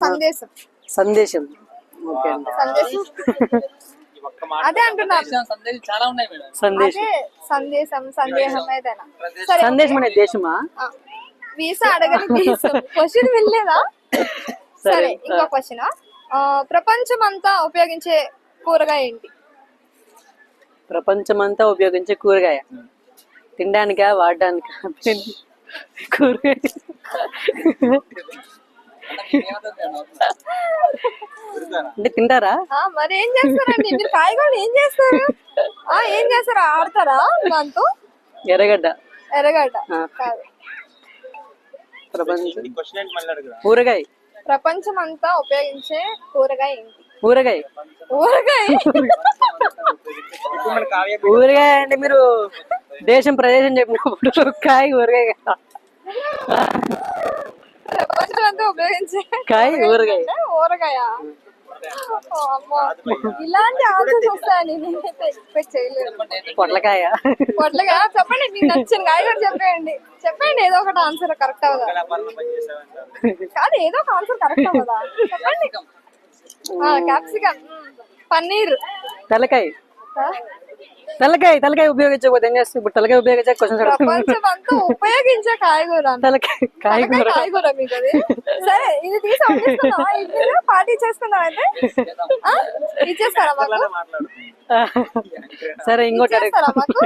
సందేశం. సందేశం. ఓకే అండి. సందేశం అదే అంటున్నాను. చాలా ఉన్నాయి మేడం. సందేశం. అదే సందేశం, సందేహం ఏదైనా సరే. సందేశం అనే దేశమా? వీసా అడగని వీసా క్వశ్చన్ వెళ్ళలేదా? సరే ఇంకో క్వశ్చన్. ప్రపంచం అంతా ఉపయోగించే కూరగాయ ఏంటి? ప్రపంచమంతా ఉపయోగించే కూరగాయ తినడానికా వాడడానికా? కూరగాయ అంటే తింటారా? మరి ఏం చేస్తారండి మీరు? కాయగూరలు ఏం చేస్తారు? ఏం చేస్తారు? ఆడతారా దాంతో? ఎర్రగడ్డ. ఎర్రగడ్డ కాదు. కూరగాయ. ప్రపంచం అంతా ఉపయోగించే కూరగాయ ఏంటి? కూరగాయ. ఊరగాయ. కూరగాయ అంటే మీరు దేశం ప్రదేశం చెప్పినప్పుడు కాయ కూరగాయ కదా. ప్రపంచం అంతా ఉపయోగించే కాయ ఊరగాయ. ఊరగాయ. ఇలాంటి ఆన్సర్స్ వస్తాయని నేనైతే ఎక్స్పెక్ట్ చేయలేదు. పొట్లకాయ. పొట్లకాయ చెప్పండి. మీకు నచ్చిన కాయ కూడా చెప్పండి. చెప్పండి ఏదో ఒకటి ఆన్సర్ కరెక్ట్ అవుదా? కాదు ఏదో ఒక ఆన్సర్ కరెక్ట్ అవుదా చెప్పండి. క్యాప్సికమ్. పన్నీర్. తలకాయ. తలకాయ. తలకాయ ఉపయోగించకపోతే ఏం చేస్తుంది? ఇప్పుడు తలకాయ ఉపయోగించే క్వశ్చన్ ప్రపంచం అంతా ఉపయోగించే కాయగూర. తలకాయ. కాయగూర మీకు అది. సరే ఇది తీసి పార్టీ చేసుకుందాం అయితే. ఇచ్చేస్తారా మాకు? సరే ఇంకోటి మాకు